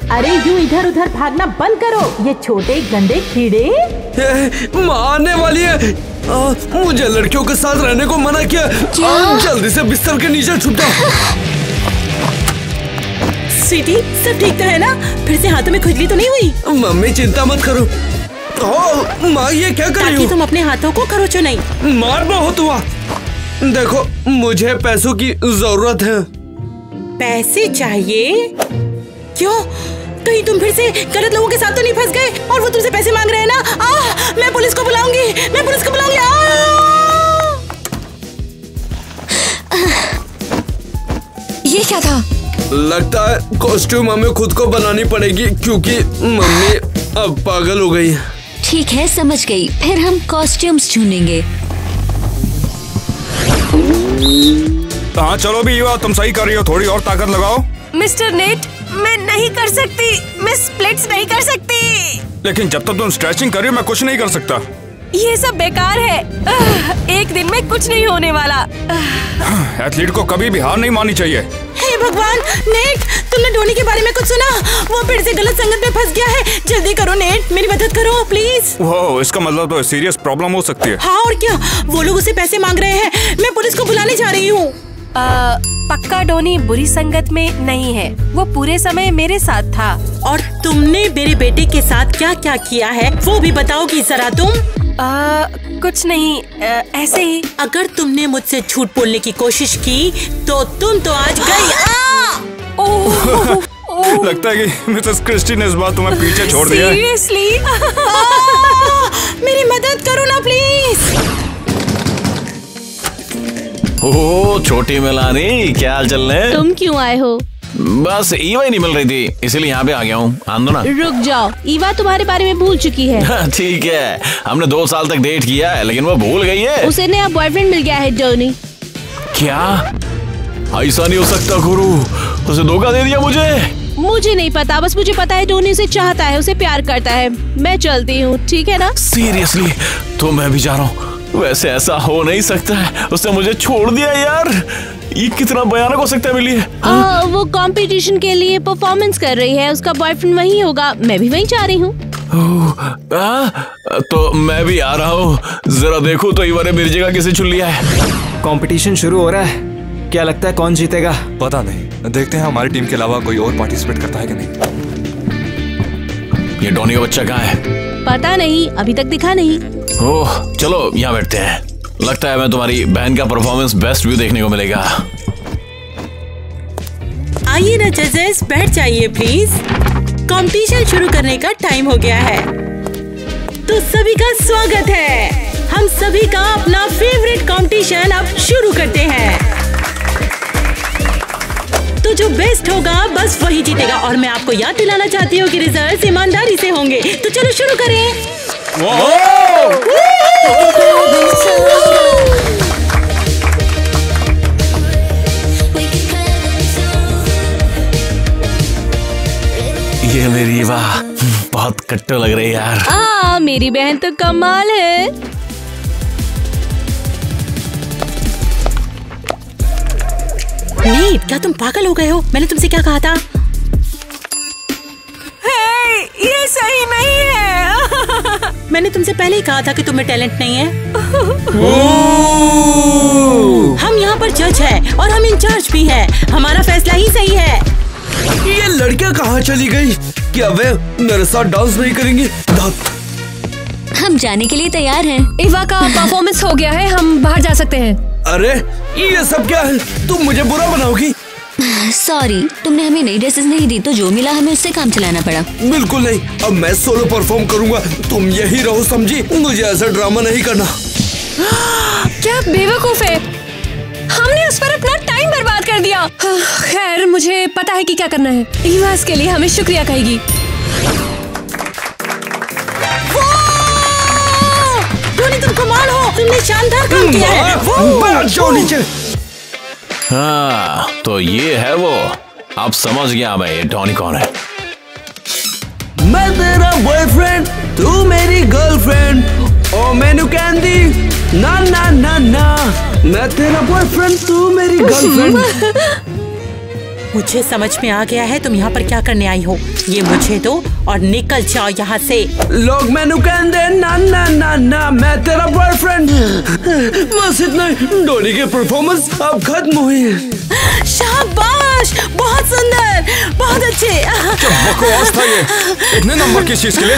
अरे यूं इधर उधर भागना बंद करो, ये छोटे गंदे कीड़े। माँ आने वाली है। मुझे लड़कियों के साथ रहने को मना किया। जल्दी से बिस्तर के नीचे छुप जाओ। स्वीटी, सब ठीक तो है ना? फिर से हाथों में खुजली तो नहीं हुई? मम्मी चिंता मत करो। माँ ये क्या कर रही हो? तुम अपने हाथों को खरोचो नहीं। मार बहुत हुआ। देखो मुझे पैसों की जरूरत है। पैसे चाहिए? क्यों? कहीं तुम फिर से गलत लोगों के साथ तो नहीं फंस गए और वो तुमसे पैसे मांग रहे हैं ना? मैं पुलिस को बुलाऊंगी, मैं पुलिस को बुलाऊंगी। ये क्या था? लगता है कॉस्ट्यूम हमें खुद को बनानी पड़ेगी, क्योंकि मम्मी अब पागल हो गई है। ठीक है, समझ गई। फिर हम कॉस्ट्यूम्स ढूंढेंगे। हाँ चलो भी युवा, तुम सही कर रही हो, थोड़ी और ताकत लगाओ। मिस्टर नेट, मैं नहीं कर सकती, मैं स्प्लिट्स नहीं कर सकती। लेकिन जब तक तुम स्ट्रेचिंग कर रही हो मैं कुछ नहीं कर सकता। ये सब बेकार है। एक दिन में कुछ नहीं होने वाला। एथलीट को कभी भी हार नहीं माननी चाहिए। हे भगवान, नेट, तुमने डोनी के बारे में कुछ सुना? वो फिर से गलत संगत में फंस गया है। जल्दी करो नेट, मेरी मदद करो प्लीज। वो इसका मतलब तो सीरियस प्रॉब्लम हो सकती है। हाँ और क्या, वो लोग उसे पैसे मांग रहे हैं। मैं पुलिस को बुलाने जा रही हूँ। पक्का डोनी बुरी संगत में नहीं है, वो पूरे समय मेरे साथ था। और तुमने मेरे बेटे के साथ क्या क्या किया है वो भी बताओगी जरा तुम? कुछ नहीं, ऐसे ही। अगर तुमने मुझसे झूठ बोलने की कोशिश की तो तुम तो आज गई। लगता है कि मिसेस क्रिस्टी ने इस बार तुम्हें पीछे छोड़ दिया है। सीरियसली? मेरी मदद करो ना प्लीज। ओह छोटी मिलानी, क्या हाल चल रहे? तुम क्यों आए हो? बस ईवा ही नहीं मिल रही थी, इसीलिए यहाँ पे आ गया हूँ। आंदो ना। रुक जाओ, ईवा तुम्हारे बारे में भूल चुकी है। ठीक है, हमने 2 साल तक डेट किया है, लेकिन वो भूल गई है। उसे नया बॉयफ्रेंड मिल गया है डोनी। क्या? ऐसा नहीं हो सकता गुरु, उसे धोखा दे दिया मुझे नहीं पता, बस मुझे पता है डोनी उसे चाहता है, उसे प्यार करता है। मैं चलती हूँ, ठीक है ना? सीरियसली? तो मैं भी जा रहा हूँ। वैसे ऐसा हो नहीं सकता है, उसने मुझे छोड़ दिया यार। ये कितना भयानक हो सकता है मेरे लिए। वो कंपटीशन के लिए परफॉर्मेंस कर रही है, उसका बॉयफ्रेंड वहीं होगा। मैं भी वहीं जा रही हूँ। तो मैं भी आ रहा हूँ। जरा देखो तो इवाने मेरी जगह किसे चुन लिया है। कंपटीशन शुरू हो रहा है, क्या लगता है कौन जीतेगा? पता नहीं, देखते हैं हमारी टीम के अलावा कोई और पार्टिसिपेट करता है कि नहीं। ये डॉनी का बच्चा कहाँ है? पता नहीं, अभी तक दिखा नहीं। ओह चलो यहाँ बैठते हैं। लगता है मैं तुम्हारी बहन का परफॉर्मेंस बेस्ट व्यू देखने को मिलेगा। आइए ना जजेस, बैठ जाइए प्लीज। कंपटीशन शुरू करने का टाइम हो गया है, तो सभी का स्वागत है। हम सभी का अपना फेवरेट कंपटीशन अब शुरू करते हैं। तो जो बेस्ट होगा बस वही जीतेगा। और मैं आपको याद दिलाना चाहती हूँ कि रिजल्ट्स ईमानदारी से होंगे। तो चलो शुरू करें। ये मेरी वाह बहुत कट्टो लग रही है यार। मेरी बहन तो कमाल है। नीट, क्या तुम पागल हो गए हो? मैंने तुमसे क्या कहा था? ये सही नहीं है। मैंने तुमसे पहले ही कहा था कि तुम्हें टैलेंट नहीं है। हम यहाँ पर जज है और हम इंचार्ज भी है। हमारा फैसला ही सही है। ये लड़कियाँ कहाँ चली गई? क्या वे मेरे साथ डांस नहीं करेंगी? हम जाने के लिए तैयार हैं। इवा का परफॉर्मेंस हो गया है, हम बाहर जा सकते हैं। अरे ये सब क्या है? तुम मुझे बुरा बनाओगी? सॉरी, तुमने हमें नई ड्रेसेस नहीं दी तो जो मिला हमें उससे काम चलाना पड़ा। बिल्कुल नहीं, अब मैं सोलो परफॉर्म करूंगा। तुम यही रहो, समझी? मुझे ऐसा ड्रामा नहीं करना। क्या बेवकूफ है, हमने उस पर अपना टाइम बर्बाद कर दिया। खैर मुझे पता है कि क्या करना है। इवा इसके लिए हमें शुक्रिया कहेगी। टोनी तुम कमाल हो, तुमने शानदार काम किया है। नीचे। हाँ तो ये है वो। अब समझ गया मैं ये टॉनी कौन है। मैं तेरा बॉयफ्रेंड, तू मेरी गर्लफ्रेंड। ओ मैनू कैंडी, ना ना ना ना। मैं तेरा बॉयफ्रेंड, तू मेरी गर्लफ्रेंड। मुझे समझ में आ गया है तुम यहाँ पर क्या करने आई हो। ये मुझे दो और निकल जाओ यहाँ से। लोग मैनू कहते ना ना ना ना, मैं तेरा बॉयफ्रेंड। बस इतना ही। डोनी की परफॉर्मेंस अब खत्म हुई है। शाबाश, बहुत सुंदर, बहुत अच्छे। क्या बकवास था ये? इतने नंबर किस चीज के लिए?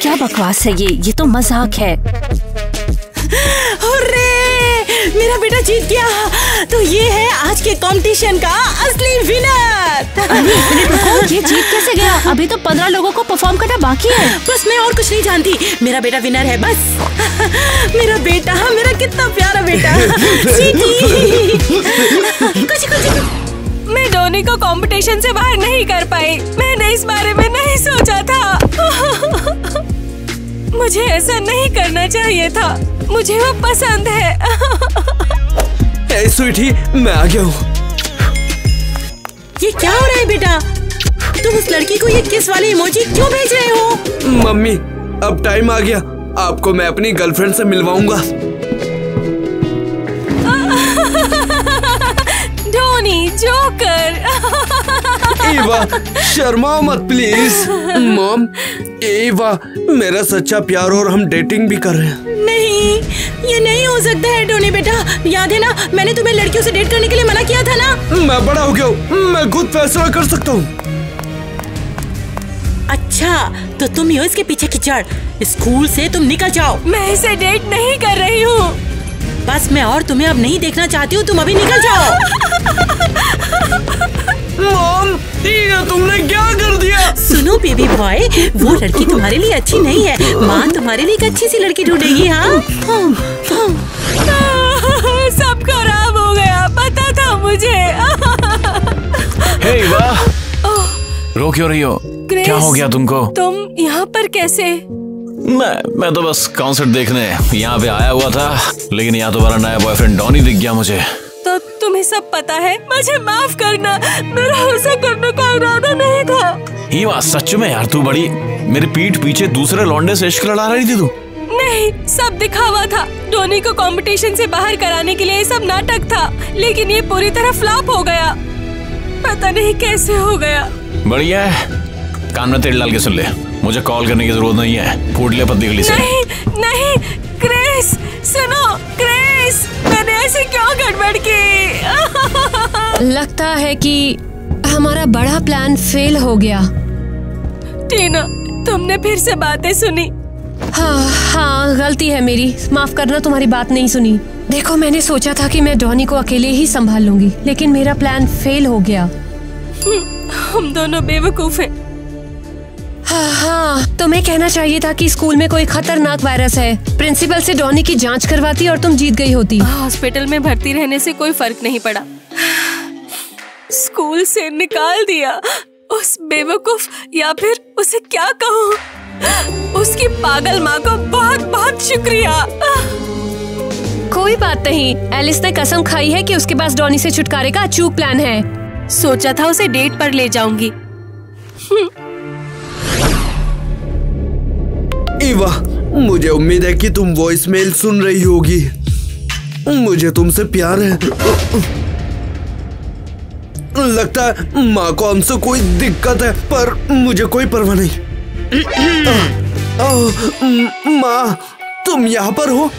क्या बकवास है ये तो मजाक है। हुर्रे, मेरा बेटा जीत गया। तो ये है आज के कंपटीशन का असली विनर। ये जीत कैसे गया? अभी तो 15 लोगों को परफॉर्म करना बाकी है। बस मैं और कुछ नहीं जानती, मेरा बेटा विनर है बस। मेरा बेटा, मेरा कितना प्यारा बेटा। कुछ मैं डोनी को कंपटीशन से बाहर नहीं कर पाई। मैंने इस बारे में नहीं सोचा था। मुझे ऐसा नहीं करना चाहिए था। मुझे वो पसंद है। ए स्वीटी, मैं आ गया हूँ। ये क्या हो रहा है बेटा? तुम उस लड़की को ये किस वाली इमोजी क्यों भेज रहे हो? मम्मी, अब टाइम आ गया। आपको मैं अपनी गर्लफ्रेंड से मिलवाऊंगा। Donny, joker. ईवा, शर्माओ मत प्लीज। मॉम, ईवा मेरा सच्चा प्यार और हम डेटिंग भी कर रहे हैं। नहीं, ये नहीं हो सकता है डोनी बेटा। याद है ना, मैंने तुम्हें लड़कियों से डेट करने के लिए मना किया था ना? मैं बड़ा हो गया हूँ, मैं खुद फैसला कर सकता हूँ। अच्छा, तो तुम ही हो इसके पीछे की जड़। स्कूल से तुम निकल जाओ। मैं इसे डेट नहीं कर रही हूँ। बस मैं और तुम्हें अब नहीं देखना चाहती हूँ। तुम अभी निकल जाओ। मॉम, ये तुमने क्या कर दिया? सुनो बेबी बॉय, वो लड़की तुम्हारे लिए अच्छी नहीं है। माँ तुम्हारे लिए एक अच्छी सी लड़की ढूंढेगी। हाँ, सब खराब हो गया, पता था मुझे। हे वाह, रो क्यों रही हो? क्या हो गया तुमको? तुम यहाँ पर कैसे? मैं तो बस कॉन्सर्ट देखने यहाँ पे आया हुआ था, लेकिन यहाँ तुम्हारा नया बॉयफ्रेंड डॉनी दिख गया मुझे। तो तुम्हें सब पता है? मुझे माफ करना, मेरा ऐसा करने का इरादा नहीं था। ये बात सच में यार, तू बड़ी मेरी पीठ पीछे दूसरे लौंडे से इश्क लड़ा रही थी तू। नहीं, सब दिखावा था। डोनी को कंपटीशन से बाहर कराने के लिए ये सब नाटक था, लेकिन ये पूरी तरह फ्लॉप हो गया। पता नहीं कैसे हो गया। बढ़िया है, कान में तेल डाल के सुन ले। मुझे कॉल करने की जरूरत नहीं है। फूट ले पत्ती गली से। नहीं, क्रिस, सुनो क्रिस, मैंने ऐसे क्यों गड़बड़ की? लगता है कि हमारा बड़ा प्लान फेल हो गया। टीना, तुमने फिर से बातें सुनी। हाँ, गलती है मेरी, माफ करना, तुम्हारी बात नहीं सुनी। देखो, मैंने सोचा था कि मैं डॉनी को अकेले ही संभाल लूंगी, लेकिन मेरा प्लान फेल हो गया। हम दोनों बेवकूफ हैं। हाँ, तुम्हें कहना चाहिए था कि स्कूल में कोई खतरनाक वायरस है। प्रिंसिपल से डॉनी की जांच करवाती और तुम जीत गई होती। हॉस्पिटल में भर्ती रहने से कोई फर्क नहीं पड़ा। स्कूल से निकाल दिया उस बेवकूफ, या फिर उसे क्या कहूँ, उसकी पागल माँ को बहुत बहुत शुक्रिया। कोई बात नहीं, एलिस ने कसम खाई है कि उसके पास डॉनी से छुटकारे का अचूक प्लान है। सोचा था उसे डेट पर ले जाऊंगी। ईवा, मुझे उम्मीद है कि तुम वॉइस मेल सुन रही होगी। मुझे तुमसे प्यार है। लगता है माँ को हमसे कोई दिक्कत है, पर मुझे कोई परवाह नहीं। माँ, तुम यहाँ पर हो?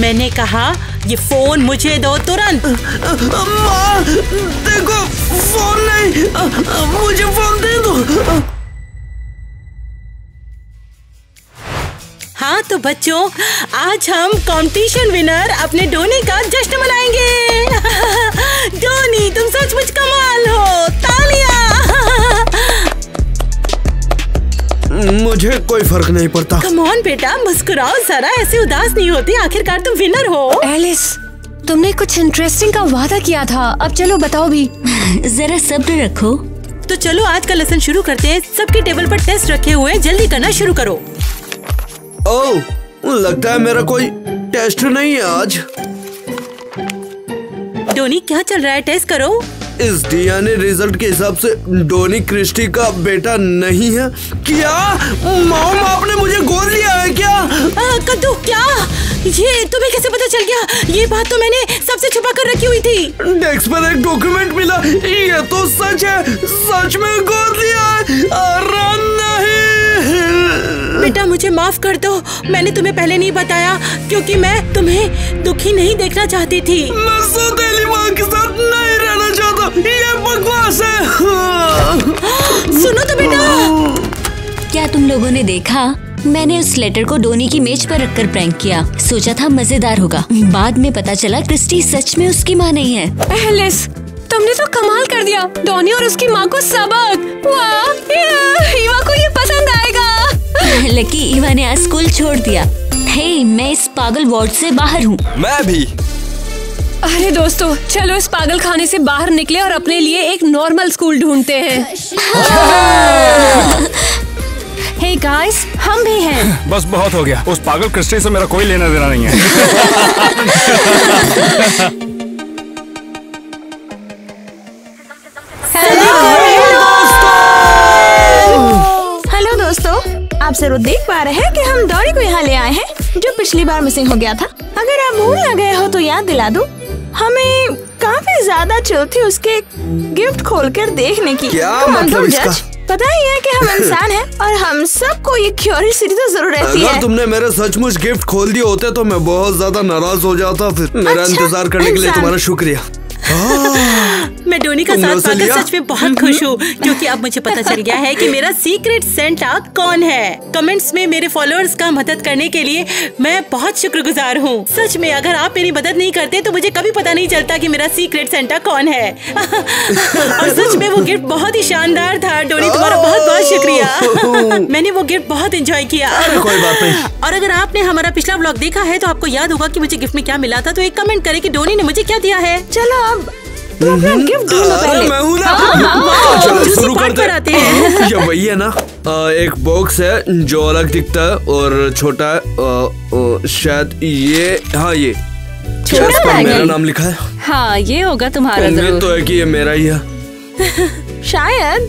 मैंने कहा ये फोन मुझे दो तुरंत। माँ, देखो फोन नहीं, मुझे फोन दे दो। हाँ तो बच्चों, आज हम कंपटीशन विनर अपने डोनी का जश्न मनाएंगे। डोनी, तुम सचमुच कमाल हो। तालियां। मुझे कोई फर्क नहीं पड़ता। कम ऑन बेटा, मुस्कुराओ जरा, ऐसे उदास नहीं होती। आखिरकार तुम विनर हो। एलिस, तुमने कुछ इंटरेस्टिंग का वादा किया था, अब चलो बताओ भी। जरा सब्र रखो। तो चलो आज का लेसन शुरू करते हैं। सबके टेबल पर टेस्ट रखे हुए हैं, जल्दी करना शुरू करो। ओह, लगता है मेरा कोई टेस्ट नहीं है आज। डोनी, क्या चल रहा है? टेस्ट करो। इस डीएनए रिजल्ट के हिसाब से डोनी क्रिस्टी का बेटा नहीं है। क्या मॉम, आपने मुझे गोद लिया है क्या? कद्दू, क्या ये तुम्हें कैसे पता चल गया? ये बात तो मैंने सबसे छुपा कर रखी हुई थी। डेस्क पर एक डॉक्यूमेंट मिला, ये तो सच है। सच में गोद लिया है। अरे नहीं बेटा, मुझे माफ कर दो। मैंने तुम्हें पहले नहीं बताया क्योंकि मैं तुम्हें दुखी नहीं देखना चाहती थी। मैं सौतेली माँ के साथ नहीं रहना चाहता। ये बकवास है। सुनो तो बेटा। क्या तुम लोगों ने देखा? मैंने उस लेटर को डोनी की मेज पर रखकर प्रैंक किया। सोचा था मजेदार होगा। बाद में पता चला क्रिस्टी सच में उसकी माँ नहीं है। एलिस, तुमने तो कमाल कर दिया। डोनी और उसकी माँ को सबक। वाह, ईवा को ये पसंद आएगा। लकी, ईवा ने आज स्कूल छोड़ दिया। हे, मैं इस पागल वार्ड से बाहर हूँ। मैं भी। अरे दोस्तों, चलो इस पागल खाने से बाहर निकले और अपने लिए एक नॉर्मल स्कूल ढूंढते हैं। हे गाइस, हम भी हैं। बस बहुत हो गया। उस पागल क्रिस्टी से मेरा कोई लेना देना नहीं है। हेलो दोस्तों, आप जरूर देख पा रहे हैं कि हम डोनी को यहाँ ले आए हैं, जो पिछली बार मिसिंग हो गया था। अगर आप भूल न गए हो तो याद दिला दूं, हमें काफी ज्यादा चिल थी उसके गिफ्ट खोलकर देखने की। क्या मतलब इसका? पता ही है कि हम इंसान हैं और हम सबको ये क्यूरियोसिटी तो जरूर रहती है। अगर तुमने मेरे सचमुच गिफ्ट खोल दिए होते तो मैं बहुत ज्यादा नाराज हो जाता। फिर मेरा इंतजार करने के लिए तुम्हारा शुक्रिया। मैं डोनी का साथ पाकर सच में बहुत खुश हूँ क्योंकि अब मुझे पता चल गया है कि मेरा सीक्रेट सेंटा कौन है। कमेंट्स में मेरे फॉलोअर्स का मदद करने के लिए मैं बहुत शुक्रगुजार हूँ। सच में अगर आप मेरी मदद नहीं करते तो मुझे कभी पता नहीं चलता कि मेरा सीक्रेट सेंटा कौन है। और सच में वो गिफ्ट बहुत ही शानदार था। डोनी, तुम्हारा बहुत बहुत शुक्रिया। मैंने वो गिफ्ट बहुत एंजॉय किया। कोई बात नहीं। और अगर आपने हमारा पिछला व्लॉग देखा है तो आपको याद होगा कि मुझे गिफ्ट में क्या मिला था। तो एक कमेंट करें कि डोनी ने मुझे क्या दिया है। चलो अब गिफ्ट ढूंढो पहले। मैं हूँ ना। चलो शुरू करते हैं। ये वही है ना, एक बॉक्स है जो अलग दिखता है और छोटा है। शायद ये, हाँ ये छोटा है। मेरा नाम लिखा है। हाँ, ये होगा तुम्हारा उम्मीद तो है कि ये मेरा ही है। शायद।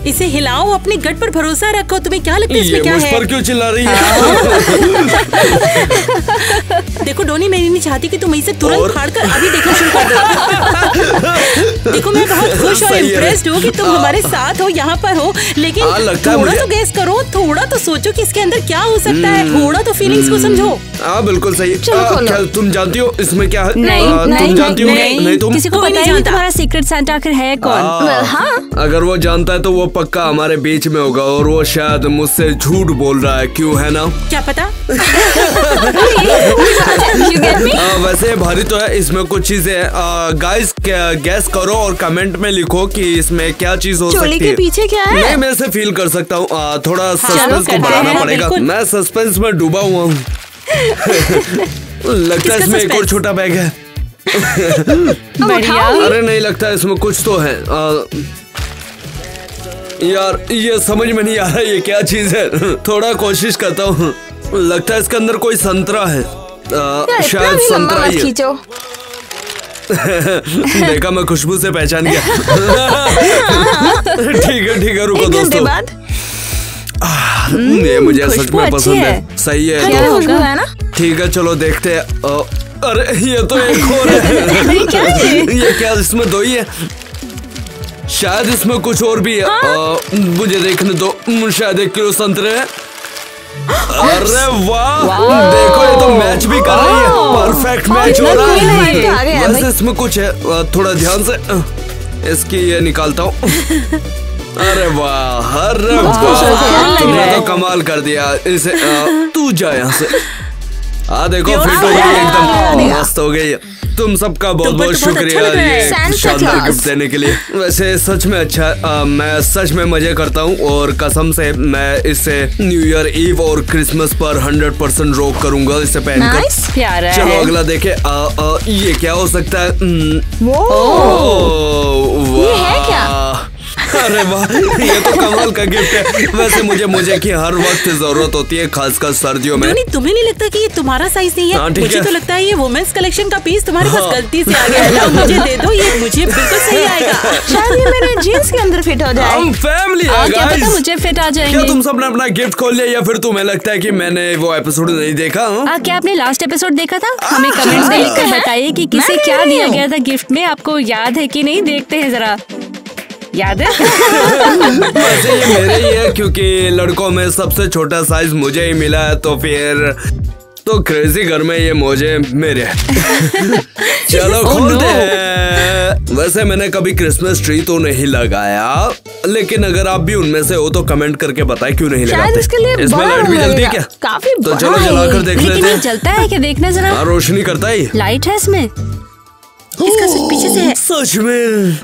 इसे हिलाओ, अपने गट पर भरोसा रखो। तुम्हें क्या लगता है इसमें क्या है? मुझ पर क्यों चिल्ला रही है? देखो डोनी, मैं नहीं चाहती कि तुम इसे तुरंत फाड़कर अभी देखना शुरू कर दो। देखो मैं बहुत खुश और इम्प्रेस्ड हूँ कि तुम हमारे साथ हो, यहाँ पर हो। लेकिन थोड़ा तो गेस करो, थोड़ा तो सोचो कि इसके अंदर क्या हो सकता है। थोड़ा तो फीलिंग्स को समझो। हाँ बिल्कुल सही। क्या तुम जानती हो इसमें क्या है? नहीं, तुम जानती हो? नहीं तुम? किसी को पता नहीं तुम्हारा सीक्रेट सेंटा आखिर है कौन? हाँ, अगर वो जानता है तो वो पक्का हमारे बीच में होगा और वो शायद मुझसे झूठ बोल रहा है। क्यों, है ना? क्या पता। वैसे भारी तो है, इसमें कुछ चीजें हैं। गाइस गैस करो और कमेंट में लिखो कि इसमें क्या चीज हो सकती है। चोली के पीछे क्या है? नहीं, मैं इसे फील कर सकता हूँ। थोड़ा सस्पेंस को बढ़ाना पड़ेगा। मैं सस्पेंस में डूबा हुआ हूँ। लगता है इसमें एक और छोटा बैग है। बढ़िया। अरे नहीं, लगता है इसमें कुछ तो है। यार ये समझ में नहीं आ रहा ये क्या चीज है। थोड़ा कोशिश करता हूँ। लगता है इसके अंदर कोई संतरा है। शायद संतरा ही है। देखा, मैं खुशबू से पहचान गया। ठीक है, रुको दोस्तों। बाद ये मुझे सच में पसंद है। सही है, क्या होगा है ना? ठीक है, चलो देखते हैं। अरे ये तो एक और है। क्या ये क्या, इसमें दो ही है? शायद इसमें कुछ और भी है। मुझे देखने दो। शायद 1 किलो संतरे है। अरे वाह, देखो ये तो मैच भी कर रही है। परफेक्ट मैच हो रहा है। बस इसमें कुछ है, थोड़ा ध्यान से इसकी ये निकालता हूँ। अरे वाह, अरे वाह, तुमने तो कमाल कर दिया। इसे तू जा यहाँ से। देखो फिट हो गई, एकदम मस्त हो गई। तुम सबका बहुत बहुत शुक्रिया ये शानदार गिफ्ट देने के लिए। वैसे सच में अच्छा, मैं सच में मजे करता हूँ और कसम से मैं इसे न्यू ईयर ईव और क्रिसमस पर 100% रॉक करूंगा इसे पहनकर। प्यारा चलो है। अगला देखे। ये क्या हो सकता है? ये है क्या? अरे वाह, ये तो कमाल का गिफ्ट है। वैसे मुझे की हर वक्त जरूरत होती है, खासकर सर्दियों में। तुम्हें नहीं लगता कि ये तुम्हारा साइज नहीं है? मुझे तो लगता है ये वुमेन्स कलेक्शन का पीस तुम्हारे पास गलती से आ गया है। मुझे दे दो, ये मुझे बिल्कुल सही आएगा। शायद ये मेरे जीन्स के अंदर फिट हो जाए। हम फैमिली है क्या गाइस। पता मुझे फिट आ जाएंगे। क्या तुम सबने अपना गिफ्ट खोल लिया या फिर तुम्हें लगता है कि मैंने वो एपिसोड नहीं देखा? क्या आपने लास्ट एपिसोड देखा था? हमें कमेंट्स में लिखकर बताइए कि किसे क्या दिया गया था गिफ्ट में। आपको याद है कि नहीं? देखते हैं जरा। याद है? वैसे ये मेरे ही है, क्योंकि लड़कों में सबसे छोटा साइज मुझे ही मिला है, तो फिर तो क्रेजी घर में ये मुझे मेरे। चलो खोलते हैं। वैसे मैंने कभी क्रिसमस ट्री तो नहीं लगाया, लेकिन अगर आप भी उनमें से हो तो कमेंट करके बताएं क्यों नहीं लगाते। इसमें लाइट भी जलती है क्या? काफी तो चलो जलाकर देख लेते हैं। जलता है क्या? देखना जरा। रोशनी करता है। लाइट है इसमें। इसका स्विच पीछे से है। सच में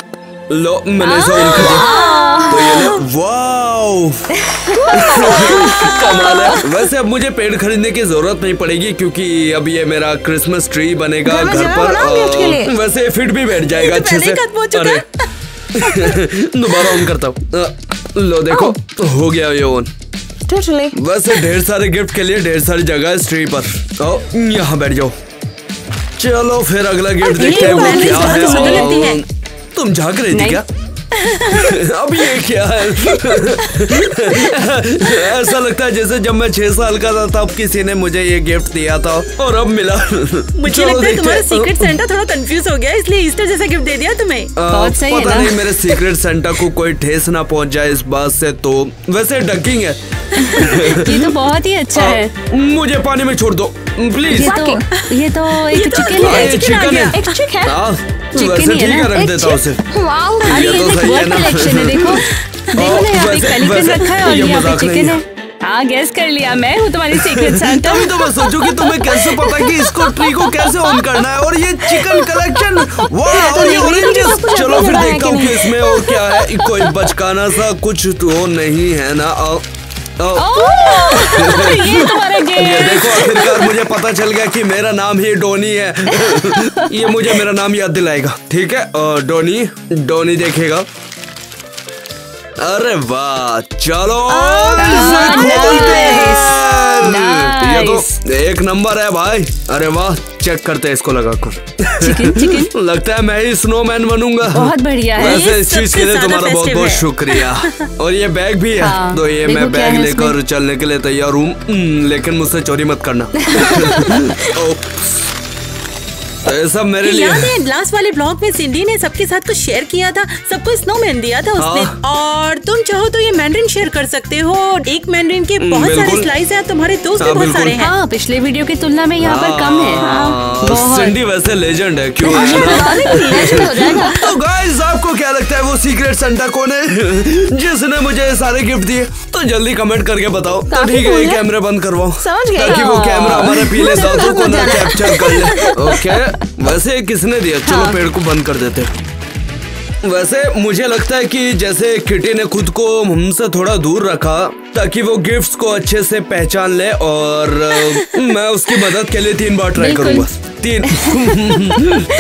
लो, मैंने इसे ऑन कर दिया तो ये लो। वाओ, कमाल है। वैसे अब मुझे पेड़ खरीदने की जरूरत नहीं पड़ेगी, क्योंकि अब ये मेरा क्रिसमस ट्री बनेगा घर पर। वैसे फिट भी बैठ जाएगा अच्छे से। अरे दोबारा ऑन करता हूँ। लो देखो, हो गया ये ऑन। वैसे ढेर सारे गिफ्ट के लिए ढेर सारी जगह है इस ट्री पर। यहाँ बैठ जाओ। चलो फिर अगला गिफ्ट देखते हैं वो क्या है। तुम झांक रही थी क्या? अब ये क्या है? ऐसा लगता है जैसे जब मैं 6 साल का था तब किसी ने मुझे ये गिफ्ट दिया था और अब मिला। मुझे लगता है तुम्हारा सीक्रेट सेंटा थोड़ा कंफ्यूज हो गया, इसलिए ईस्टर जैसा गिफ्ट दे दिया तुम्हें। बहुत सही है पता ना? नहीं मेरे सीक्रेट सेंटा को कोई ठेस ना पहुंच जाए इस बात से। तो वैसे डकिंग है। ये तो बहुत ही अच्छा है। मुझे पानी में छोड़ दो प्लीज। ये तो एक चिकन है। चिकन है। एक चिक है। वैसे ठीक है, रख देता हूँ उसे। अरे ये तो सही है ना? कलेक्शन है। देखो देखो ना, यहाँ पे पेलिकन रखा है और यहाँ पे चिकन है। हाँ, गैस कर लिया, मैं हूँ तुम्हारी सीक्रेट सेंटा। तभी तो मैं सोचूं कि तुम्हें कैसे पता कि इसको ट्री को कैसे ऑन करना है। और ये चिकन कलेक्शन, वाह, और ये ऑरेंजेस। चलो फिर देखता हूँ कि इसमें और क्या है। कोई बचकाना सा कुछ तो नहीं है ना? ये तुम्हारा ये देखो, आखिरकार मुझे पता चल गया कि मेरा नाम ही डोनी है। ये मुझे मेरा नाम याद दिलाएगा। ठीक है, डोनी देखेगा। अरे वाह, चलो ये तो एक नंबर है भाई। अरे वाह, चेक करते हैं इसको लगाकर। चिकन लगता है मैं ही स्नोमैन बनूंगा। बहुत बढ़िया है। वैसे इस चीज के लिए तुम्हारा बहुत बहुत शुक्रिया। और ये बैग भी है। तो ये मैं बैग लेकर चलने के लिए तैयार हूँ, लेकिन मुझसे चोरी मत करना। तो ये सब मेरे लिए। याद है लास्ट वाले ब्लॉग में सिंडी ने सबके साथ कुछ शेयर किया था, सबको स्नोमैन दिया था उसने। और तुम चाहो तो ये मैंड्रिन शेयर कर सकते हो। एक मैंड्रिन के बहुत सारे स्लाइस है, तुम्हारे दोस्त भी बहुत सारे हैं। हाँ, पिछले वीडियो की तुलना में यहाँ पर कम है। सिंडी वैसे लेजेंड है, क्यों? तो गाइस, आपको क्या लगता है वो सीक्रेट सेंटा कौन है जिसने मुझे सारे गिफ्ट दिए? तो जल्दी कमेंट करके बताओ। तो ठीक है, ये कैमरे बंद करवाओ ताकि वो कैमरा हमारे पीले दांतों को ना कैप्चर कर ले। ओके, वैसे किसने दिया? चलो पेड़ को बंद कर देते। वैसे मुझे लगता है कि जैसे किटी ने खुद को हमसे थोड़ा दूर रखा ताकि वो गिफ्ट्स को अच्छे से पहचान ले, और मैं उसकी मदद के लिए 3 बार ट्राई करूंगा। 3 तो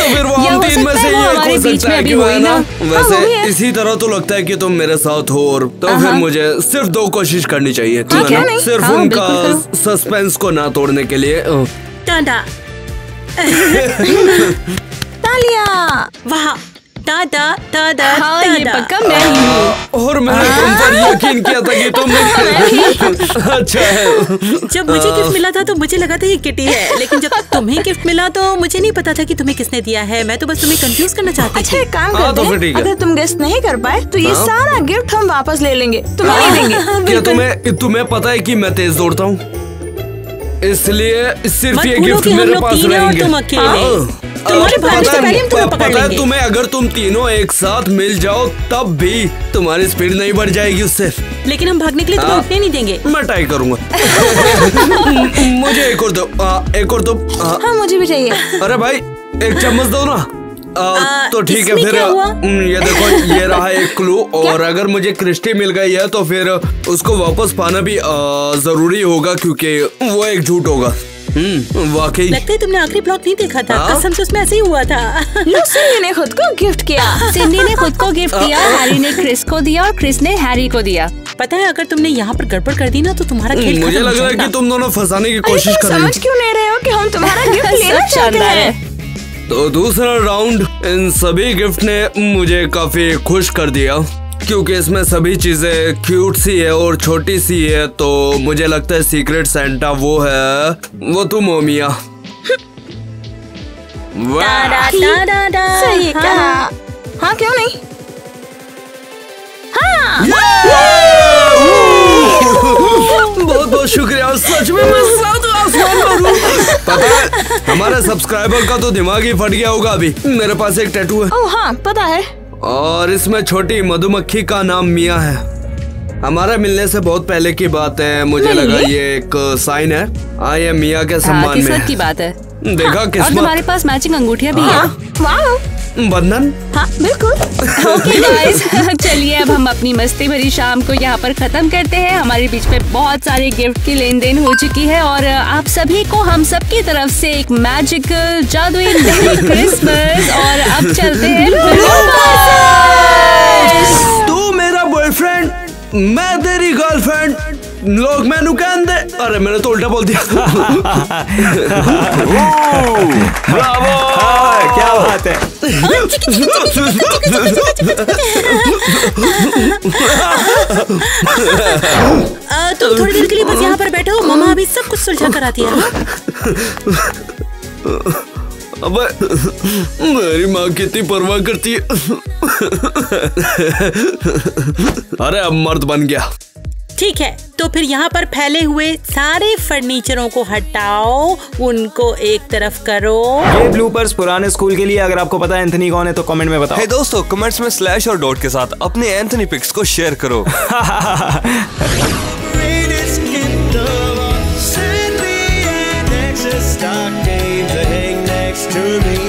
फिर वो हम 3 में से एक हो सकता है कि वो है ना। वैसे इसी तरह तो लगता है कि तुम मेरे साथ हो, और तो फिर मुझे सिर्फ 2 कोशिश करनी चाहिए, ठीक है ना? सिर्फ उनका सस्पेंस को ना तोड़ने के लिए। तालियां। वाह, दादा दादा हाँ, ये दादा। पक्का मैं ही हूँ। और मैंने तुम पर यकीन किया था कि तुम अच्छा है। जब मुझे गिफ्ट मिला था तो मुझे लगा था ये किटी है, लेकिन जब तुम्हें गिफ्ट मिला तो मुझे नहीं पता था कि तुम्हें किसने दिया है। मैं तो बस तुम्हें कंफ्यूज करना चाहती अच्छा थी। एक काम हाँ, करते तो फिर हैं, ठीक है। अगर तुम गेस्ट नहीं कर पाए तो ये सारा गिफ्ट हम वापस ले लेंगे, तुम्हें नहीं देंगे। क्या तुम्हें पता है कि मैं तेज दौड़ता हूँ, इसलिए सिर्फ मत ये भूलो गिफ्ट कि हम मेरे लोग पास तीन हैं और रहेंगे। तुम अकेले। हाँ। तुम्हारे भागने से पहले हम तुम्हें पकड़ पता है लेंगे। तुम्हें, अगर तुम तीनों एक साथ मिल जाओ तब भी तुम्हारी स्पीड नहीं बढ़ जाएगी उससे। लेकिन हम भागने के लिए तुम्हें उठने नहीं देंगे। मैं ट्राई करूंगा। मुझे एक और दो, एक और दो। हाँ मुझे भी चाहिए। अरे भाई एक चम्मच दो ना। तो ठीक है इसमें फिर क्या हुआ? ये देखो, ये रहा एक क्लू। और अगर मुझे क्रिस्टी मिल गई है तो फिर उसको वापस पाना भी जरूरी होगा, क्योंकि वो एक झूठ होगा। वाकई लगता है तुमने आखिरी ब्लॉक नहीं देखा था। कसम से उसमें ऐसे ही हुआ था। लो, सिंडी ने खुद को गिफ्ट किया। सिंडी ने खुद को गिफ्ट दिया, हैरी ने क्रिस को दिया और क्रिस ने हैरी को दिया। पता है, अगर तुमने यहाँ पर गड़बड़ कर दी ना तो तुम्हारा खेल मुझे खत्म हो लग रहा है जाएगा। कि तुम दोनों फंसाने की अरे कोशिश तुम कर रहे समझ क्यों नहीं रहे हो कि हम तुम्हारा गिफ्ट लेना सब चाहते शानदार है। हैं। तो दूसरा राउंड इन सभी गिफ्ट ने मुझे काफी खुश कर दिया, क्योंकि इसमें सभी चीजें क्यूट सी है और छोटी सी है। तो मुझे लगता है सीक्रेट सेंटा वो है, वो तुम हो मिया। वाह, सही कहा। हाँ क्यों नहीं। बहुत बहुत शुक्रिया, सच में मैं सात आसमान पर हूँ। पता है हमारे सब्सक्राइबर का तो दिमाग ही फट गया होगा अभी। मेरे पास एक टैटू है ओह हाँ पता है। और इसमें छोटी मधुमक्खी का नाम मिया है। हमारे मिलने से बहुत पहले की बात है, मुझे लगा ये एक साइन है। आई एम मिया के सम्मान में किस्मत है। की बात है। देखा और किस्मत। तुम्हारे पास मैचिंग अंगूठियां भी हैं। वाह। बंधन। हाँ बिल्कुल। ओके गाइस, चलिए अब हम अपनी मस्ती भरी शाम को यहाँ पर खत्म करते हैं। हमारे बीच में बहुत सारे गिफ्ट की लेन देन हो चुकी है और आप सभी को हम सबकी तरफ से एक मैजिकल जादुई मेरी क्रिसमस। और अब चलते हैं तू मेरा बॉयफ्रेंड, मैं तेरी गर्लफ्रेंड, लोग मैनू कहते। अरे मैंने तो उल्टा बोल दिया। ब्रावो, क्या बात है। तुम थोड़ी देर के लिए बस यहाँ पर बैठो, मम्मा अभी सब कुछ सुलझा कर आती है। अबे मेरी माँ कितनी परवाह करती है। अरे अब मर्द बन गया। ठीक है, तो फिर यहाँ पर फैले हुए सारे फर्नीचरों को हटाओ, उनको एक तरफ करो। ये ब्लूपर्स पुराने स्कूल के लिए, अगर आपको पता है एंथनी कौन है तो कमेंट में बताओ। हे दोस्तों, कमेंट्स में स्लैश और डॉट के साथ अपने एंथनी पिक्स को शेयर करो। To me